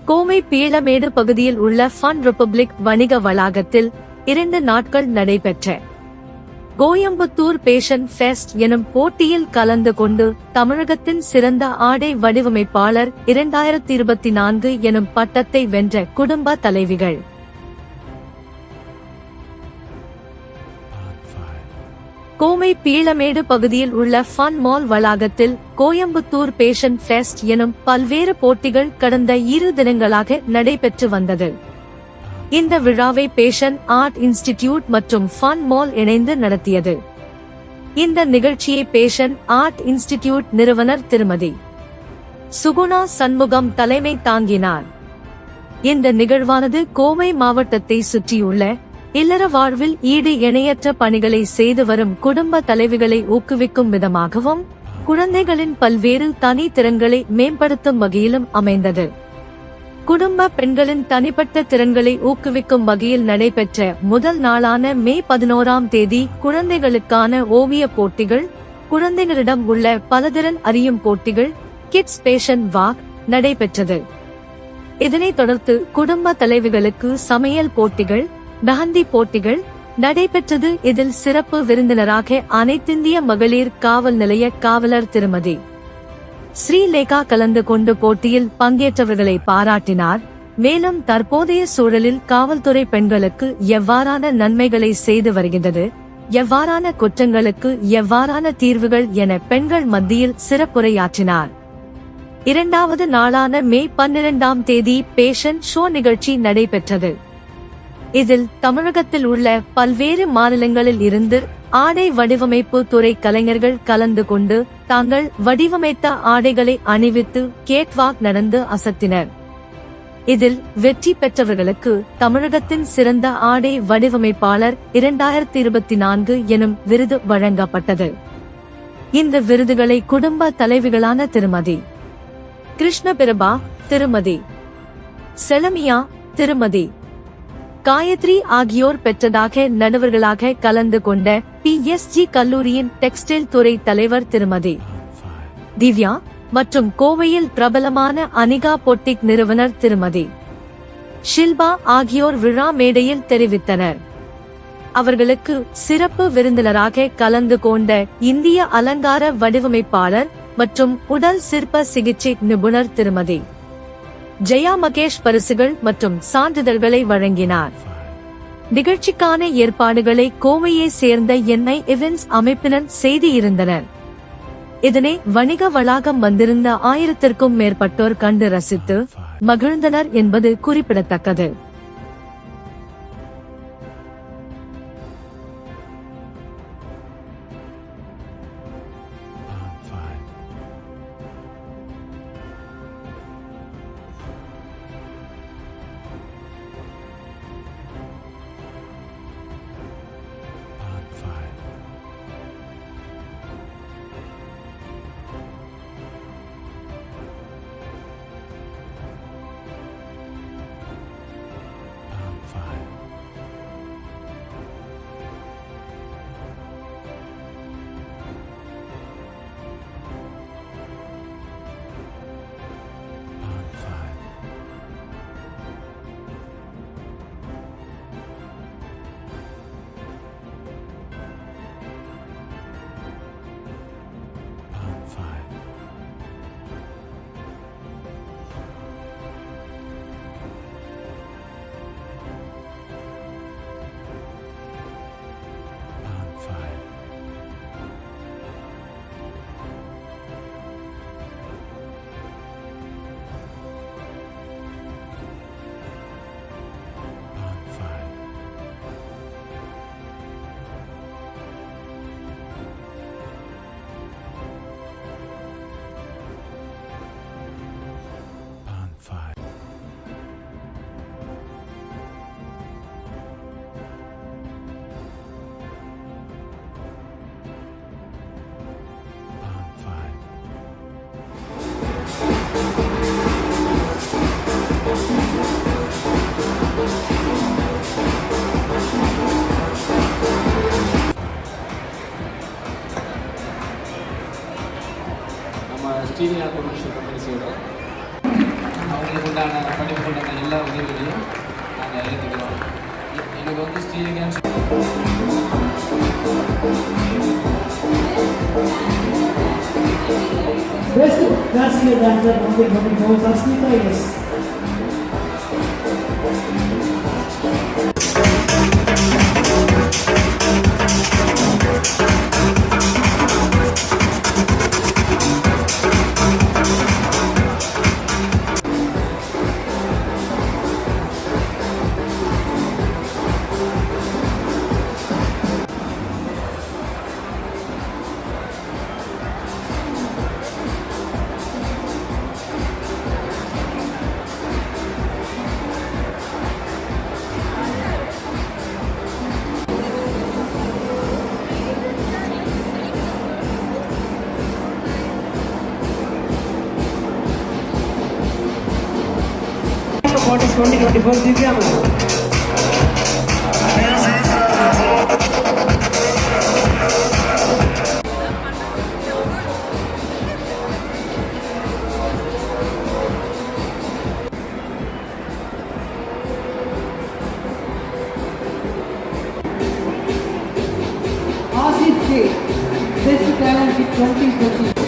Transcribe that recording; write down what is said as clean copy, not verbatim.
கோவை பீளமேடு பகுதியில் உள்ள fun republic வணிக வளாகத்தில் 2 நாட்கள் நடைபெற்ற கோயம்புத்தூர் பேஷன் ஃபெஸ்ட் எனும் போட்டியில் கலந்து கொண்டு தமிழகத்தின் சிறந்த ஆடை வடிவமைப்பாளர் 2024 எனும் பட்டத்தை வென்ற குடும்ப தலைவிகள். கோவை பீளமேடு பகுதியில் உள்ள ஃபன் மால் வளாகத்தில் கோயம்புத்தூர் பேஷன் ஃபெஸ்ட் எனும் பல்வேறு போட்டிகள் கடந்த 2 தினங்களாக நடைபெற்று வந்தது. இந்த விழாவை பேஷன் ஆர்ட் இன்ஸ்டிடியூட் மற்றும் ஃபன் மால் இணைந்து நடத்தியது. இந்த நிகழ்ச்சியை பேஷன் ஆர்ட் இன்ஸ்டிடியூட் நிறுவனர் திருமதி சுகுணா சண்முகம் தலைமை தாங்கினார். இந்த நிகழ்வானது கோவை மாவட்டத்தை சுற்றியுள்ள இல்லற வாழ்வில் ஈடு இணையற்ற பணிகளை செய்து வரும் குடும்ப தலைவிகளை ஊக்குவிக்கும் விதமாகவும் குழந்தைகளின் பல்வேறு தனி திறன்களை மேம்படுத்தும் வகையிலும் அமைந்தது. குடும்ப பெண்களின் தனிப்பட்ட திறன்களை ஊக்குவிக்கும் வகையில் நடைபெற்ற முதல் நாளான மே 11ஆம் தேதி குழந்தைகளுக்கான ஓவிய போட்டிகள், குழந்தைகளிடம் உள்ள பலதிறன் அறியும் போட்டிகள், கிட்ஸ் பேஷன் வாக் நடைபெற்றது. இதனைத் தொடர்ந்து குடும்ப தலைவிகளுக்கு சமையல் போட்டிகள், மெஹந்தி போட்டிகள் நடைபெற்றது. இதில் சிறப்பு விருந்தினராக அனைத்திந்திய மகளிர் காவல் நிலைய காவலர் திருமதி ஸ்ரீலேகா கலந்து கொண்டு போட்டியில் பங்கேற்றவர்களை பாராட்டினார். மேலும் தற்போதைய சூழலில் காவல்துறை பெண்களுக்கு எவ்வாறான நன்மைகளை செய்து வருகின்றது, எவ்வாறான குற்றங்களுக்கு எவ்வாறான தீர்வுகள் என பெண்கள் மத்தியில் சிறப்புரையாற்றினார். 2வது நாளான மே 12ஆம் தேதி பேஷன் ஷோ நிகழ்ச்சி நடைபெற்றது. இதில் தமிழகத்தில் உள்ள பல்வேறு மாநிலங்களில் இருந்து ஆடை வடிவமைப்பு துறை கலைஞர்கள் கலந்து கொண்டு தாங்கள் வடிவமைத்த ஆடைகளை அணிவித்து கேட்வாக் நடந்து அசத்தினர். இதில் வெற்றி பெற்றவர்களுக்கு தமிழகத்தின் சிறந்த ஆடை வடிவமைப்பாளர் 2024 எனும் விருது வழங்கப்பட்டது. இந்த விருதுகளை குடும்ப தலைவிகளான திருமதி கிருஷ்ணபிரபா, திருமதி செலமியா, திருமதி காயத்ரி ஆகியோர் பெற்றதாக நடுவர்களாக கலந்து கொண்ட PSG கல்லூரியின் டெக்ஸ்டைல் துறை தலைவர் திருமதி திவ்யா மற்றும் கோவையில் பிரபலமான அனிகா பொட்டிக் நிறுவனர் திருமதி ஷில்பா ஆகியோர் விழா மேடையில் தெரிவித்தனர். அவர்களுக்கு சிறப்பு விருந்தினராக கலந்து கொண்ட இந்திய அலங்கார வடிவமைப்பாளர் மற்றும் உடல் சிற்ப சிகிச்சை நிபுணர் திருமதி ஜெயா மகேஷ் பரிசுகள் மற்றும் சான்றிதழ்களை வழங்கினார். நிகழ்ச்சிக்கான ஏற்பாடுகளை கோவையை சேர்ந்த NI இவென்ட்ஸ் அமைப்பினர் செய்திருந்தனர். இதனை வணிக வளாகம் வந்திருந்த 1000க்கும் மேற்பட்டோர் கண்டு ரசித்து மகிழ்ந்தனர் என்பது குறிப்பிடத்தக்கது. ஸ்ரீனியா கமர்ஷியல் கம்பெனிஸோட அவங்களுக்கு உண்டான படிப்புகளுக்கான எல்லா உதவிகளையும் நாங்கள் ஏற்றுக்கிறோம். எனக்கு வந்து ஸ்ரீலிங்கன் Best classical dancer 2024 Sasmita yes. Quarters 2024 Divya ma'am. Asif K, Best Talent 2020.